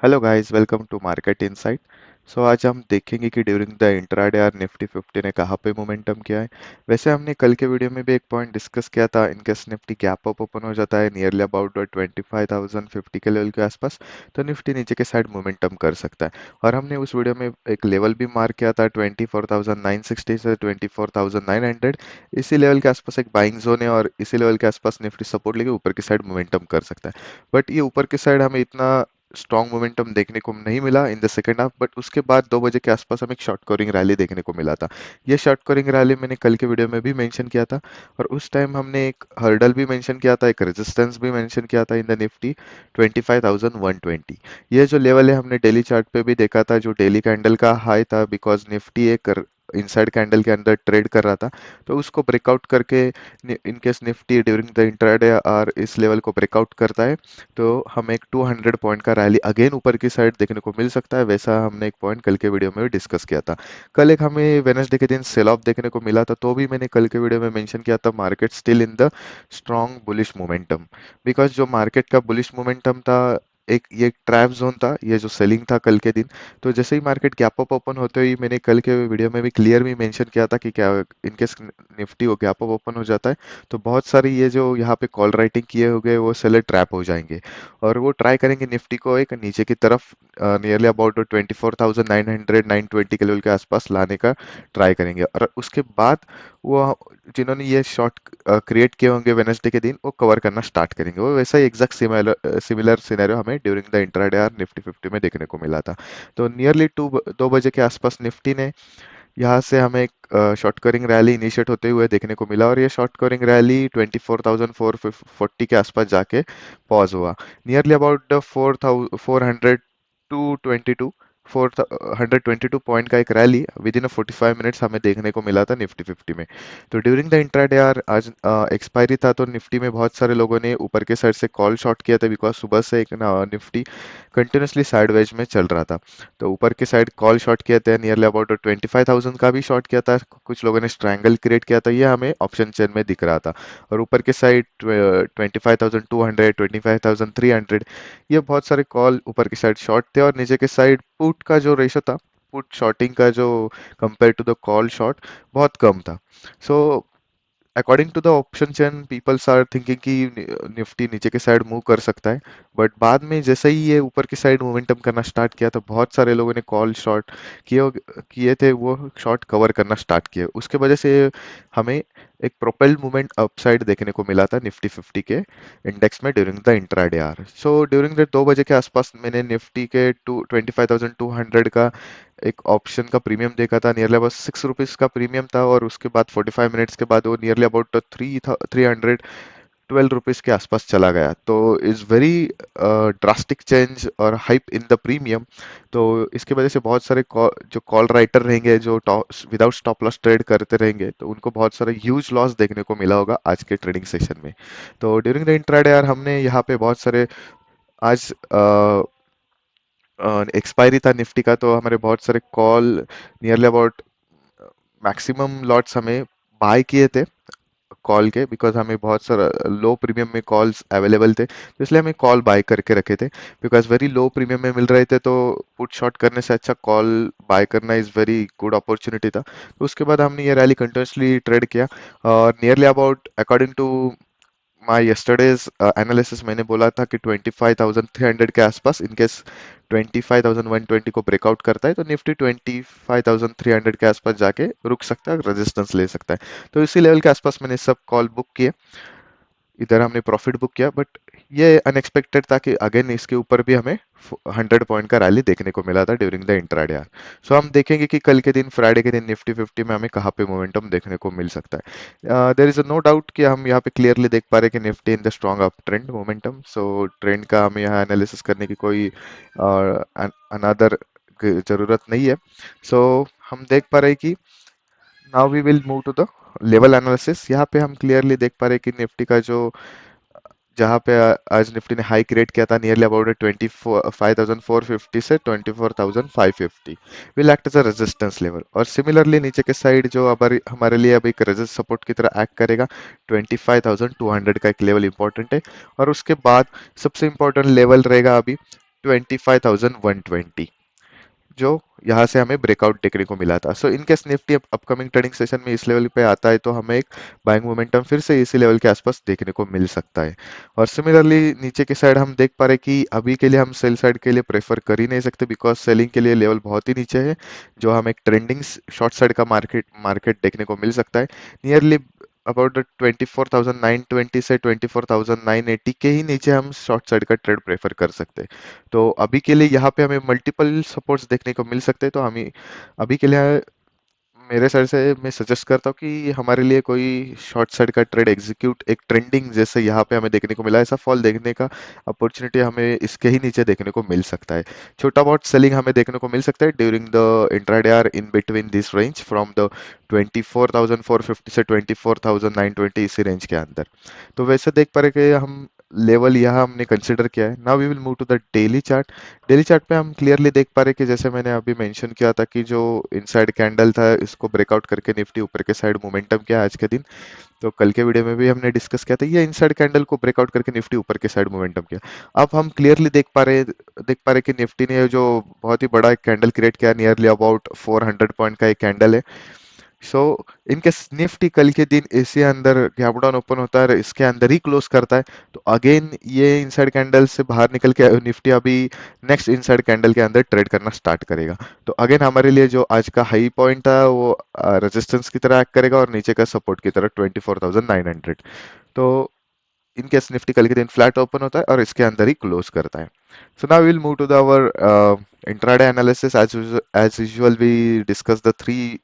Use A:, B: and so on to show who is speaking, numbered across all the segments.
A: Hello guys, welcome to Market Insight. आज हम देखेंगे कि during the intraday hour Nifty 50 ने कहाँ पे मोमेंटम किया है। वैसे हमने कल के वीडियो में भी एक पॉइंट डिस्कस किया था, in case Nifty gap up open हो जाता है नियरली अबाउट 25,050 के लेवल के आसपास, तो निफ्टी नीचे के साइड मोमेंटम कर सकता है। और हमने उस वीडियो में एक लेवल भी मार्क किया था 24,960 से 24,900। इसी लेवल के आसपास एक बाइंग जोन है और इसी लेवल के आसपास निफ्टी सपोर्ट लेके ऊपर की साइड मोमेंटम कर सकता है। बट ये ऊपर की साइड हमें इतना स्ट्रॉन्ग मोमेंटम देखने को नहीं मिला in the second half, but उसके बाद 2 बजे के आसपास हमें एक शॉर्ट कवरिंग रैली देखने को मिला था। ये शॉर्ट कवरिंग रैली मैंने कल के वीडियो में भी मेंशन किया था, और उस टाइम हमने एक हर्डल भी मेंशन किया था, एक रेजिस्टेंस भी मेंशन किया था इन द निफ्टी 25,120। ये जो लेवल है हमने डेली चार्ट पे भी देखा था, जो डेली कैंडल का हाई था, बिकॉज निफ्टी एक इनसाइड कैंडल के अंदर ट्रेड कर रहा था। तो उसको ब्रेकआउट करके in case Nifty during the intraday और इस लेवल को ब्रेकआउट करता है, तो हमें एक 200 पॉइंट का रैली अगेन ऊपर की साइड देखने को मिल सकता है। वैसा हमने एक पॉइंट कल के वीडियो में भी डिस्कस किया था। कल एक हमें वेडनेसडे के दिन सेल ऑफ देखने को मिला था, तो भी मैंने कल के वीडियो में मेंशन किया था market still in the strong bullish momentum. Because जो मार्केट का बुलिश मोमेंटम था, एक ये ट्रैप जोन था, ये जो सेलिंग था कल के दिन। तो जैसे ही मार्केट गैप अप ओपन होते ही मैंने कल के वीडियो में भी क्लियर भी मेंशन किया था कि क्या इनकेस निफ्टी वो गैप अप ओपन हो जाता है, तो बहुत सारी ये जो यहाँ पे कॉल राइटिंग किए हुए वो सेलर ट्रैप हो जाएंगे, और वो ट्राई करेंगे निफ्टी को एक नीचे की तरफ नियरली अबाउट 24,900 920 के लेवल के आसपास लाने का ट्राई करेंगे। और उसके बाद वो जिन्होंने ये शॉर्ट क्रिएट किए होंगे वेनसडे के दिन, वो कवर करना स्टार्ट करेंगे। वो वैसा ही एग्जैक्ट सिमिलर सिमिलर सिनेरियो हमें during the intraday hour Nifty 50 में देखने को मिला था। तो नियरली 2 बजे के आसपास निफ्टी ने यहाँ से हमें एक शॉर्ट कवरिंग रैली इनिशिएट होते हुए देखने को मिला, और ये शॉर्ट कवरिंग रैली 24,440 के आसपास जाके पॉज हुआ। नियरली अबाउट 4,400 टू 422 पॉइंट का एक रैली विद इन 45 मिनट्स हमें देखने को मिला था निफ्टी 50 में। तो ड्यूरिंग द इंट्राडे यार आज एक्सपायरी था, तो निफ्टी में बहुत सारे लोगों ने ऊपर के साइड से कॉल शॉर्ट किया था, बिकॉज सुबह से एक ना निफ्टी कंटिन्यूसली साइडवेज में चल रहा था। तो ऊपर के साइड कॉल शॉर्ट किया था, नियरली अबाउट 25,000 का भी शॉर्ट किया था, कुछ लोगों ने स्ट्रैंगल क्रिएट किया था, ये हमें ऑप्शन चेन में दिख रहा था। और ऊपर के साइड 25,200 25,300, ये बहुत सारे कॉल ऊपर की साइड शॉर्ट थे, और नीचे के साइड पुट का जो रेशो था, पुट शॉर्टिंग का जो compare to the call short बहुत कम था। So according to the option chain peoples are thinking कि निफ्टी नीचे के साइड मूव कर सकता है। बट बाद में जैसे ही ये ऊपर की साइड मोमेंटम करना स्टार्ट किया, तो बहुत सारे लोगों ने कॉल शॉर्ट किए किए थे, वो शॉर्ट कवर करना स्टार्ट किए। उसके वजह से हमें एक प्रोपेल्ड मूवमेंट अपसाइड देखने को मिला था निफ्टी 50 के इंडेक्स में during the intraday hour. So during the 2 बजे के आसपास मैंने निफ्टी के 25,200 का एक ऑप्शन का प्रीमियम देखा था, नियरली अबाउट ₹6 का प्रीमियम था, और उसके बाद 45 मिनट्स के बाद वो नियरली अबाउट 312 रुपीज के आसपास चला गया। तो इज़ वेरी ड्रास्टिक चेंज और हाइप इन द प्रीमियम। तो इसके वजह से बहुत सारे जो कॉल राइटर रहेंगे, जो विदाउट स्टॉप लॉस ट्रेड करते रहेंगे, तो उनको बहुत सारा ह्यूज लॉस देखने को मिला होगा आज के ट्रेडिंग सेशन में। तो ड्यूरिंग द इंट्राडे यार हमने यहाँ पे बहुत सारे आज एक्सपायरी था निफ्टी का, तो हमारे बहुत सारे call nearly about maximum lots हमें बाय किए थे कॉल के, बिकॉज हमें बहुत सारा लो प्रीमियम में कॉल्स अवेलेबल थे, तो इसलिए हमें कॉल बाय करके रखे थे। बिकॉज वेरी लो प्रीमियम में मिल रहे थे, तो पुट शॉर्ट करने से अच्छा कॉल बाय करना इज़ वेरी गुड अपॉर्चुनिटी था। तो उसके बाद हमने ये रैली कंटिन्यूसली ट्रेड किया, और nearly about according to my yesterday's analysis मैंने बोला था कि 25,300 के आसपास इनकेस 25,120 को ब्रेकआउट करता है, तो निफ्टी 25,300 के आसपास जाके रुक सकता है, रेजिस्टेंस ले सकता है। तो इसी लेवल के आसपास मैंने सब कॉल बुक किए, इधर हमने प्रॉफिट बुक किया। बट ये अनएक्सपेक्टेड था कि अगेन इसके ऊपर भी हमें 100 पॉइंट का रैली देखने को मिला था ड्यूरिंग द इंट्राडे आवर। सो हम देखेंगे कि कल के दिन फ्राइडे के दिन निफ्टी 50 में हमें कहाँ पे मोमेंटम देखने को मिल सकता है। देर इज नो डाउट कि हम यहाँ पे क्लियरली देख पा रहे हैं कि Nifty in the strong up trend momentum. So trend का हमें यहाँ एनालिसिस करने की कोई अनदर जरूरत नहीं है। सो हम देख पा रहे हैं कि now we will move to the level analysis. यहाँ पे हम क्लियरली देख पा रहे हैं कि निफ्टी का जो जहाँ पे आज निफ्टी ने हाई क्रिएट किया था नियरली अबाउट 25,450 से 24,550 will act as a resistance level, और सिमिलरली नीचे के साइड जो अब हमारे लिए अब एक रेजिस्ट सपोर्ट की तरह एक्ट करेगा 25,200 का एक लेवल इंपॉर्टेंट है। और उसके बाद सबसे इंपॉर्टेंट लेवल रहेगा अभी 25,120, जो यहाँ से हमें ब्रेकआउट देखने को मिला था। So in case Nifty upcoming trading session में इस लेवल पे आता है तो हमें एक बाइंग मोमेंटम फिर से इसी लेवल के आसपास देखने को मिल सकता है। और सिमिलरली नीचे की साइड हम देख पा रहे हैं कि अभी के लिए हम सेल साइड के लिए प्रेफर कर ही नहीं सकते, बिकॉज सेलिंग के लिए लेवल बहुत ही नीचे है, जो हम एक ट्रेंडिंग शॉर्ट साइड का मार्केट मार्केट देखने को मिल सकता है नियरली अबाउट द 24,920 से 24,980 के ही नीचे हम शॉर्ट साइड का ट्रेड प्रेफर कर सकते हैं। तो अभी के लिए यहाँ पे हमें मल्टीपल सपोर्ट्स देखने को मिल सकते हैं, तो हमें अभी के लिए मेरे साइड से मैं सजेस्ट करता हूँ कि हमारे लिए कोई शॉर्ट साइड का ट्रेड एग्जीक्यूट एक ट्रेंडिंग जैसे यहाँ पे हमें देखने को मिला ऐसा फॉल देखने का अपॉर्चुनिटी हमें इसके ही नीचे देखने को मिल सकता है। छोटा बहुत सेलिंग हमें देखने को मिल सकता है during the intraday hour in between this range from the 24,450 से 24,920 इसी रेंज के अंदर। तो वैसे देख पा रहे कि हम लेवल यहाँ हमने कंसिडर किया है। Now we will move to the daily chart. Daily chart पे हम क्लियरली देख पा रहे कि जैसे मैंने अभी मेंशन किया था कि जो इनसाइड कैंडल था इसको ब्रेकआउट करके निफ्टी ऊपर के साइड मोमेंटम किया आज के दिन। तो कल के वीडियो में भी हमने डिस्कस किया था ये इनसाइड कैंडल को ब्रेकआउट करके निफ्टी ऊपर के साइड मोमेंटम किया। अब हम क्लियरली देख पा रहे कि निफ्टी ने जो बहुत ही बड़ा एक कैंडल क्रिएट किया नियरली अबाउट 400 पॉइंट का एक कैंडल है। सो इनके निफ्टी कल के दिन इसी अंदर गैप डाउन ओपन होता है और इसके अंदर ही क्लोज करता है, तो अगेन ये इनसाइड कैंडल से बाहर निकल के निफ्टी अभी नेक्स्ट इनसाइड कैंडल के अंदर ट्रेड करना स्टार्ट करेगा। तो अगेन हमारे लिए जो आज का हाई पॉइंट था वो रेजिस्टेंस की तरह एक्ट करेगा और नीचे का सपोर्ट की तरह 24,900। तो इनकेस निफ्टी कल के दिन फ्लैट ओपन होता है और इसके अंदर ही क्लोज करता है। So now will move to the hour intraday analysis. As usual we discuss the three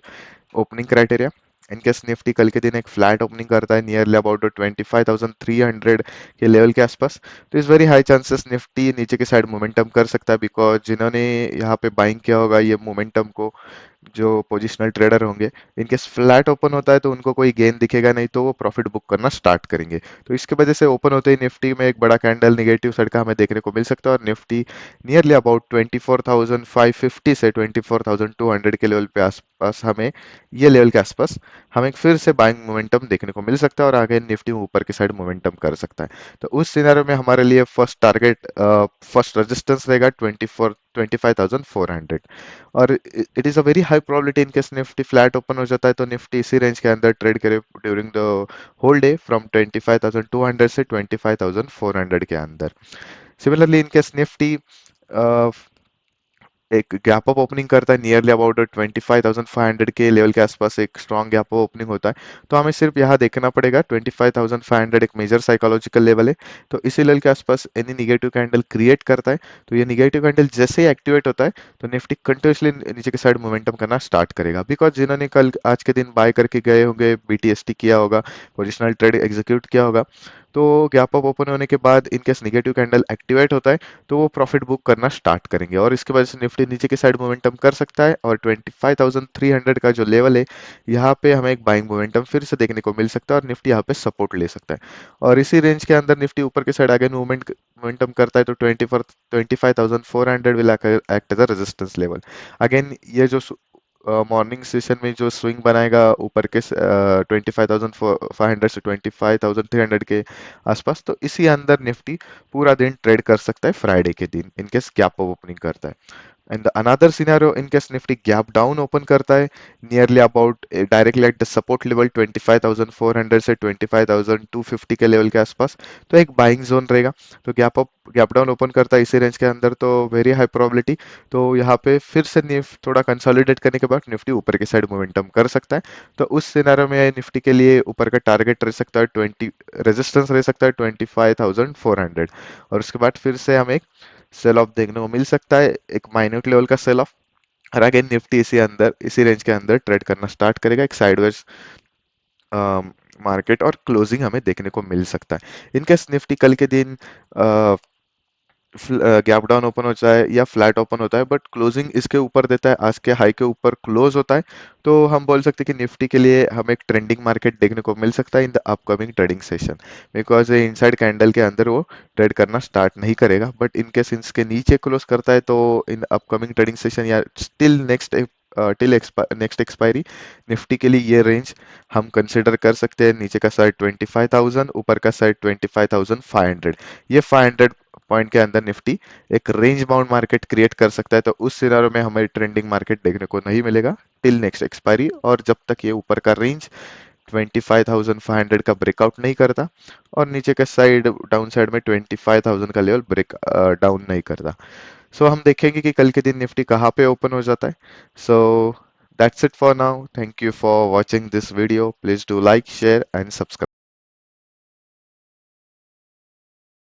A: opening criteria. In case Nifty कल के दिन एक फ्लैट ओपनिंग करता है नियरली अबाउट 25,300 के लेवल के आसपास, तो इस वेरी हाई चांसेस निफ्टी नीचे की साइड मोमेंटम कर सकता है, बिकॉज जिन्होंने यहाँ पे बाइंग किया होगा ये मोमेंटम को, जो पोजिशनल ट्रेडर होंगे, इनकेस फ्लैट ओपन होता है तो उनको कोई गेन दिखेगा नहीं, तो वो प्रॉफिट बुक करना स्टार्ट करेंगे। तो इसके वजह से ओपन होते ही निफ्टी में एक बड़ा कैंडल निगेटिव साइड का हमें देखने को मिल सकता है और निफ्टी नियरली अबाउट 24,550 से 24,200 के लेवल पे आसपास हमें ये लेवल के आसपास हमें फिर से बाइंग मोमेंटम देखने को मिल सकता है और आगे निफ्टी ऊपर की साइड मोमेंटम कर सकता है। तो उस सिनेरियो में हमारे लिए फर्स्ट टारगेट फर्स्ट रेजिस्टेंस रहेगा 25,400। और it is a very high probability in case Nifty flat open हो जाता है तो निफ्टी इसी रेंज के अंदर ट्रेड करे during the whole day from 25,200 से 25,400 के अंदर। सिमिलरली इन केस निफ्टी एक गैप अप ओपनिंग करता है नियरली अबाउट 25,500 के लेवल के आसपास एक स्ट्रॉन्ग गैप अप ओपनिंग होता है, तो हमें सिर्फ यहाँ देखना पड़ेगा 25,500 एक मेजर साइकोलॉजिकल लेवल है। तो इसी लेवल के आसपास एनी निगेटिव कैंडल क्रिएट करता है, तो ये निगेटिव कैंडल जैसे ही एक्टिवेट होता है तो निफ्टी कंटिन्यूसली नीचे की साइड मोमेंटम करना स्टार्ट करेगा, बिकॉज जिन्होंने कल आज के दिन बाय करके गए होंगे, बीटीएसटी किया होगा, पोजिशनल ट्रेड एग्जीक्यूट किया होगा, तो गैप अप ओपन होने के बाद इनकेस निगेटिव कैंडल एक्टिवेट होता है तो वो प्रॉफिट बुक करना स्टार्ट करेंगे और इसके वजह से निफ्टी नीचे की साइड मोमेंटम कर सकता है और 25,300 का जो लेवल है यहाँ पे हमें एक बाइंग मोमेंटम फिर से देखने को मिल सकता है और निफ्टी यहाँ पे सपोर्ट ले सकता है। और इसी रेंज के अंदर निफ्टी ऊपर की साइड अगेन मोमेंटम करता है तो 25,400 will act as a resistance level. Again ये जो मॉर्निंग सेशन में जो स्विंग बनाएगा ऊपर के 25,500 से 25,300 के आसपास, तो इसी अंदर निफ्टी पूरा दिन ट्रेड कर सकता है फ्राइडे के दिन इनकेस गैप अप ओपनिंग करता है। And the another scenario in case Nifty gap down open करता है nearly about directly at the support level 25,400 से 25,250 के लेवल के आसपास, तो एक बाइंग जोन रहेगा। तो गैप डाउन ओपन करता है इसी रेंज के अंदर तो वेरी हाई प्रोबेबिलिटी, तो यहाँ पे फिर से थोड़ा कंसोलिडेट करने के बाद निफ्टी ऊपर की साइड मोमेंटम कर सकता है। तो उस सिनेरियो में निफ्टी के लिए ऊपर का टारगेट रह सकता है 20, रेजिस्टेंस रह सकता है 25,400 और उसके बाद फिर से हमें सेल ऑफ देखने को मिल सकता है, एक माइन्यूट लेवल का सेल ऑफ। और अगेन निफ्टी इसी रेंज के अंदर ट्रेड करना स्टार्ट करेगा, एक साइडवेज मार्केट और क्लोजिंग हमें देखने को मिल सकता है। इनकेस निफ्टी कल के दिन गैप डाउन ओपन होता है या फ्लैट ओपन होता है बट क्लोजिंग इसके ऊपर देता है, आज के हाई के ऊपर क्लोज होता है, तो हम बोल सकते हैं कि निफ्टी के लिए हमें एक ट्रेंडिंग मार्केट देखने को मिल सकता है in the upcoming trading session, because inside candle के अंदर वो ट्रेड करना स्टार्ट नहीं करेगा, बट इनकेस इसके नीचे क्लोज करता है तो इन अपकमिंग ट्रेडिंग सेशन या स्टिल नेक्स्ट एक्सपायरी निफ्टी के लिए ये रेंज हम कंसिडर कर सकते हैं। नीचे का साइड 25,000, ऊपर का साइड 25,500। ये 500 पॉइंट के अंदर निफ्टी एक रेंज बाउंड मार्केट क्रिएट कर सकता है, तो उस सिनारियो में हमें ट्रेंडिंग मार्केट देखने को नहीं मिलेगा टिल नेक्स्ट एक्सपायरी, और जब तक ये ऊपर का रेंज 25,500 का ब्रेकआउट नहीं करता और नीचे के साइड डाउन साइड में 25,000 का लेवल ब्रेक डाउन नहीं करता। सो हम देखेंगे कि कल के दिन निफ्टी कहाँ पे ओपन हो जाता है। So that's it for now, thank you for watching this video, please do like share and subscribe.